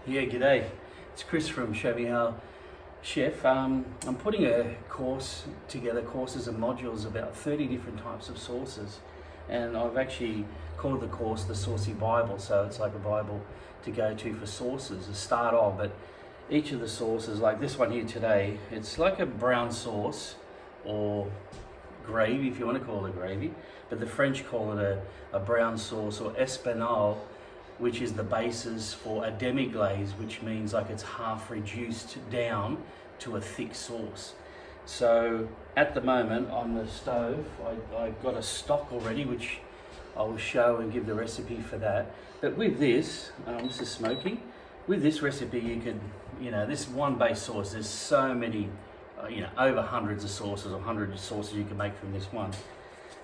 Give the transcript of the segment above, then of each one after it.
Yeah, g'day. It's Chris from Show Me How Chef. I'm putting a course together, courses and modules about 30 different types of sauces. And I've actually called the course the Saucy Bible, so it's like a Bible to go to for sauces to start off. But each of the sauces, like this one here today, it's like a brown sauce or gravy, if you want to call it gravy, but the French call it a brown sauce or Espanyol, which is the basis for a demi-glaze, which means like it's half reduced down to a thick sauce. So at the moment on the stove, I've got a stock already, which I will show and give the recipe for that. But with this, this is smoky. With this recipe, you could, this one base sauce, there's so many, over hundreds of sauces or hundreds of sauces you can make from this one.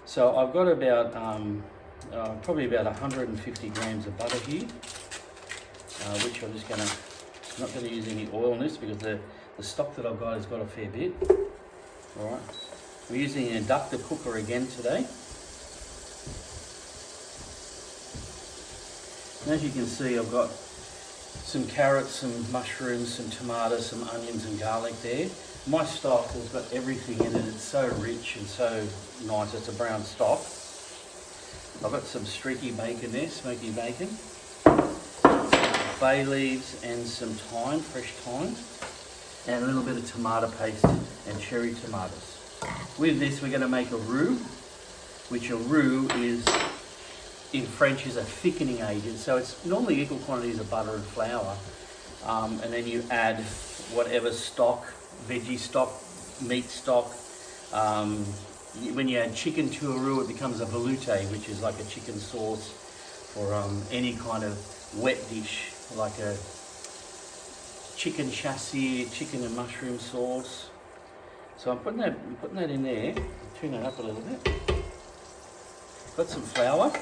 So I've got about, probably about 150 grams of butter here, which I'm just not going to use any oil in this because the stock that I've got has got a fair bit. All right, I'm using an inductor cooker again today. And as you can see, I've got some carrots, some mushrooms, some tomatoes, some onions and garlic there. My stock has got everything in it. It's so rich and so nice. It's a brown stock. I've got some streaky bacon there, smoky bacon, bay leaves and some thyme, fresh thyme, and a little bit of tomato paste and cherry tomatoes. With this, we're going to make a roux, which a roux is, in French, is a thickening agent. So it's normally equal quantities of butter and flour, and then you add whatever stock, veggie stock, meat stock. When you add chicken to a roux, it becomes a velouté, which is like a chicken sauce for any kind of wet dish, like a chicken chassis, chicken and mushroom sauce. So I'm putting that in there. Tune that up a little bit. Got some flour.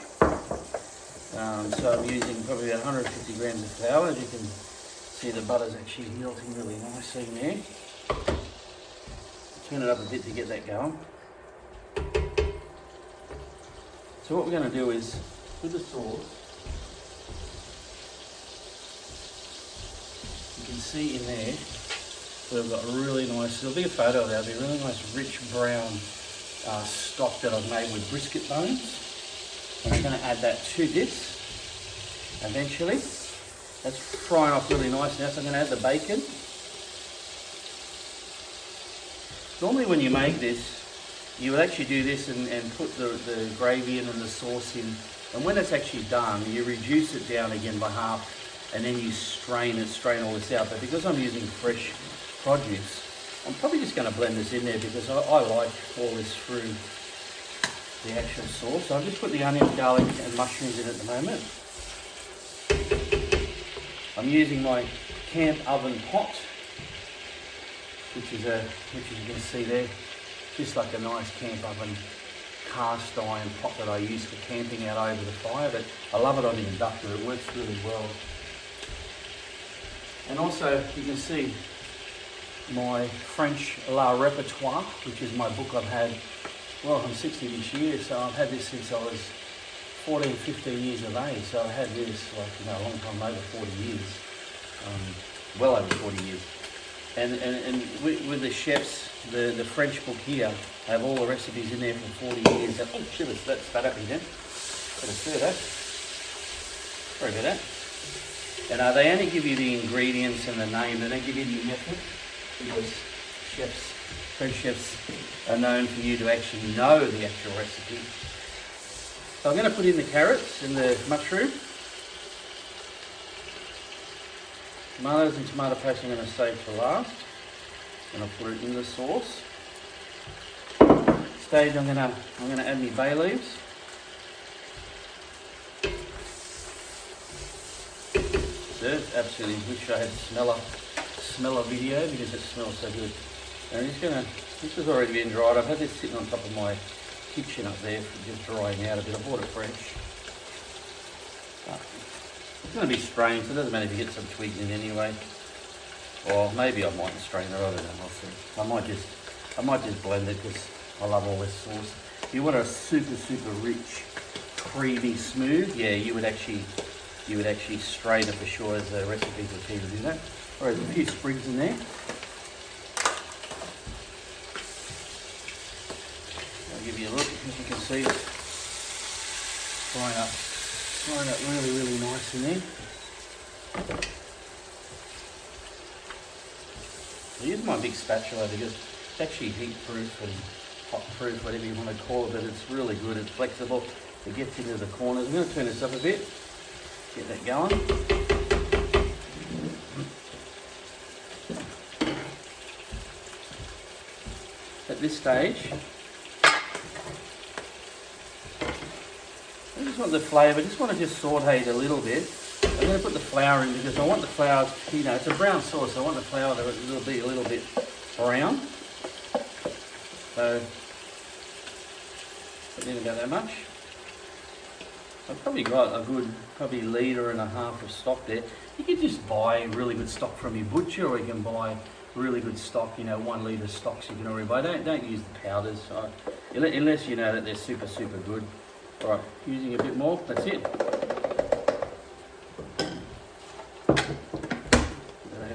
So I'm using probably about 150 grams of flour. As you can see, the butter's actually melting really nicely in there. Turn it up a bit to get that going. So what we're going to do is, with the sauce, you can see in there, we've got really nice, there'll be a photo of that, there'll be a really nice rich brown stock that I've made with brisket bones. And I'm going to add that to this eventually. That's frying off really nice now, so I'm going to add the bacon. Normally when you make this, you would actually do this and put the gravy in and the sauce in, and when it's actually done, you reduce it down again by half, and then you strain all this out. But because I'm using fresh produce, I'm probably just going to blend this in there because I like all this through the actual sauce. So I've just put the onions, garlic and mushrooms in at the moment. I'm using my camp oven pot, which you can see there, just like a nice camp oven cast iron pot that I use for camping out over the fire. But I love it on the inductor, it works really well. And also you can see my French La Repertoire, which is my book I've had, well, I'm 60 this year, so I've had this since I was 14, 15 years of age. So I've had this a long time, over 40 years, well over 40 years. And with the chefs, the French book here, I have all the recipes in there for 40 years. Oh shit, that's spat up again. Better stir that. Sorry about that. And they only give you the ingredients and the name, they don't give you the method, because French chefs are known for you to actually know the actual recipe. So I'm going to put in the carrots and the mushroom. Tomatoes and tomato paste I'm going to save for last, and I'll put it in the sauce. Stage I'm going to add my bay leaves. So absolutely wish I had smell a video because it smells so good. And this has already been dried. I've had this sitting on top of my kitchen up there, just drying out a bit. I bought it fresh. It's going to be strained, so it doesn't matter if you get some twigs in anyway. Or maybe I mightn't strain it, I don't know, I'll see. I might just blend it because I love all this sauce. If you want a super rich, creamy smooth, yeah, you would actually you would actually strain it for sure, as the recipes will tell you to do that. Or there's a few sprigs in there. I'll give you a look. As you can see, it's frying up really, really nice in there. I use my big spatula because it's actually heat proof and hot proof, whatever you want to call it, but it's really good, it's flexible, it gets into the corners. I'm going to turn this up a bit, get that going. At this stage, I just want the flavour, just want to saute it a little bit. I'm going to put the flour in because I want the flour, you know, it's a brown sauce, so I want the flour to be a little bit brown. So, put in about that much. I've probably got a good, probably 1.5 litres of stock there. You can just buy really good stock from your butcher, or you can buy really good stock, you know, 1 litre stocks you can already buy. Don't use the powders, unless you know that they're super, super good. All right, using a bit more, that's it.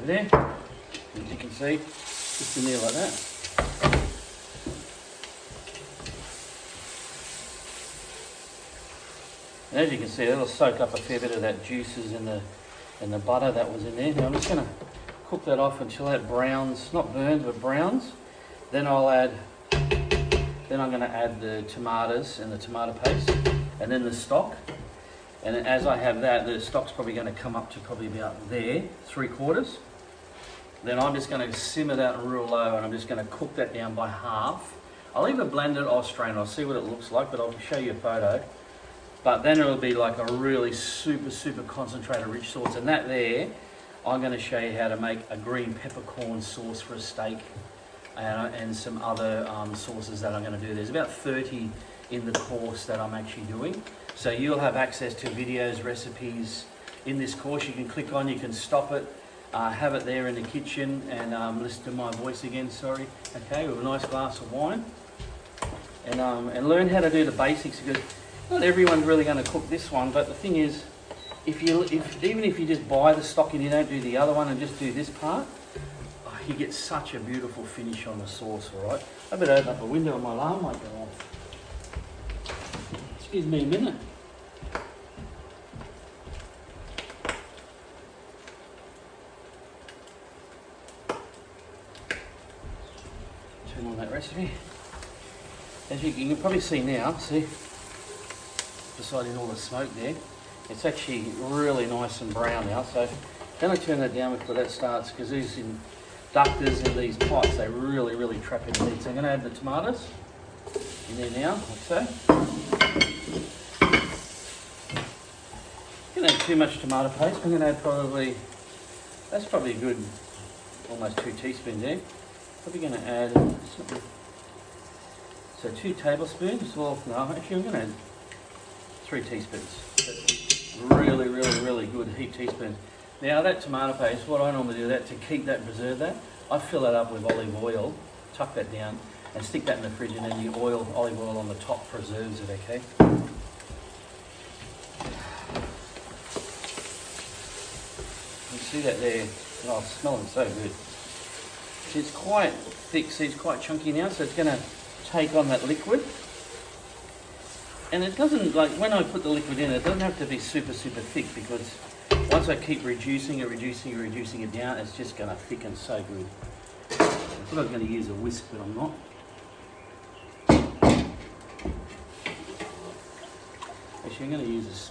There, as you can see, just in there like that. And as you can see, it'll soak up a fair bit of that juices in the butter that was in there. Now I'm just going to cook that off until that browns, not burns, but browns. Then I'm going to add the tomatoes and the tomato paste, and then the stock. And as I have that, the stock's probably going to come up to probably about there, 3/4. Then I'm just going to simmer that real low, and I'm just going to cook that down by half. I'll either blend it or strain it. I'll see what it looks like, but I'll show you a photo. But then it'll be like a really super, super concentrated rich sauce. And that there, I'm going to show you how to make a green peppercorn sauce for a steak, and some other sauces that I'm going to do. There's about 30 in the course that I'm actually doing. So you'll have access to videos, recipes in this course. You can click on, you can stop it. Have it there in the kitchen and listen to my voice again, sorry, okay, with a nice glass of wine. And learn how to do the basics, because not everyone's really going to cook this one, but the thing is, even if you just buy the stock and you don't do the other one and just do this part, you get such a beautiful finish on the sauce, alright? I better open up a window and my alarm might go off. Excuse me a minute. Turn on that recipe. As you can probably see now, see, beside all the smoke there, it's actually really nice and brown now. So then I turn that down before that starts, because these inductors and these pipes, they really, really trap in the heat. So I'm going to add the tomatoes in there now, like so. I'm going to add too much tomato paste. I'm going to add that's probably a good, almost 2 teaspoons there. Probably going to add, so 2 tablespoons, well, no, actually I'm going to add 3 teaspoons. Really, really, really good heat teaspoons. Now that tomato paste, what I normally do that to keep that, preserve that, I fill it up with olive oil, tuck that down, and stick that in the fridge, and then the olive oil on the top preserves it, okay? You see that there? Oh, it's smelling so good. It's quite thick, see, it's quite chunky now, so it's going to take on that liquid. And it doesn't, like when I put the liquid in, it doesn't have to be super, super thick, because once I keep reducing it down, it's just going to thicken so good. I thought I was going to use a whisk, but I'm not. Actually, I'm going to use this.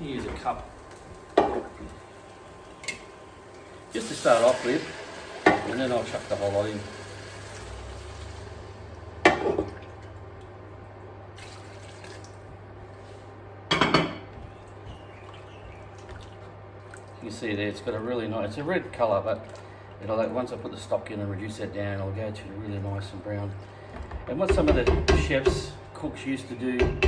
Use a cup just to start off with, and then I'll chuck the whole lot in. You can see there, it's got a really nice, it's a red colour, but it'll, once I put the stock in and reduce that down, it'll go to really nice and brown. And what some of the chefs, cooks used to do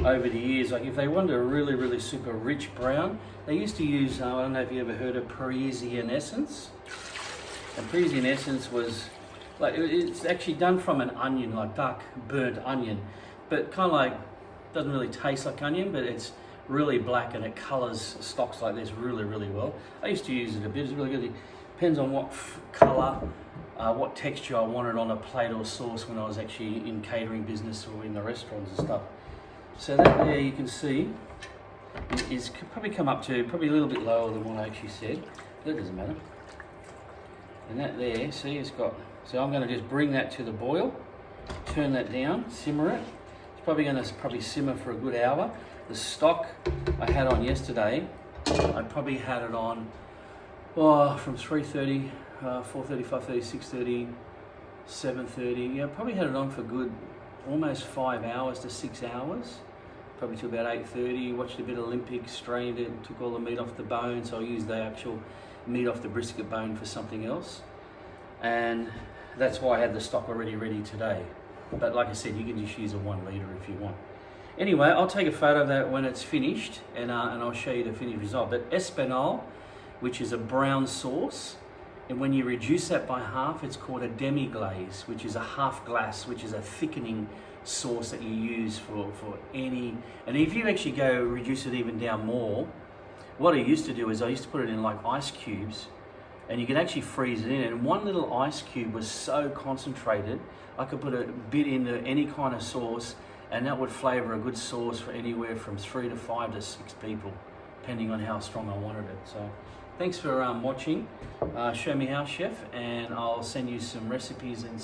over the years, like if they wanted a really, really super rich brown, they used to use, I don't know if you ever heard of Parisian essence. And Parisian essence was like it's actually done from an onion, like dark burnt onion, but kind of like doesn't really taste like onion, but it's really black and it colours stocks like this really, really well. I used to use it a bit. It's really good. It depends on what colour, what texture I wanted on a plate or sauce when I was actually in catering business or in the restaurants and stuff. So that there you can see is probably come up to probably a little bit lower than what I actually said. That doesn't matter. And that there, see, it's got. So I'm going to just bring that to the boil, turn that down, simmer it. It's probably going to simmer for a good hour. The stock I had on yesterday, I probably had it on from 3:30, 4:30, 5:30, 6:30, 7:30. Yeah, probably had it on for good almost 5 hours to 6 hours. Probably to about 8:30. Watched a bit of Olympics, strained it, took all the meat off the bone. So I used the actual meat off the brisket bone for something else, and that's why I had the stock already ready today. But like I said, you can just use a 1 litre if you want. Anyway, I'll take a photo of that when it's finished, and I'll show you the finished result. But Espanyol, which is a brown sauce, and when you reduce that by half, it's called a demi-glace, which is a half glass, which is a thickening sauce that you use for any. And if you actually go reduce it even down more, what I used to do is I used to put it in like ice cubes, and you can actually freeze it in. And one little ice cube was so concentrated, I could put a bit into any kind of sauce, and that would flavour a good sauce for anywhere from 3 to 5 to 6 people, depending on how strong I wanted it. So thanks for watching. Show Me How, Chef, and I'll send you some recipes and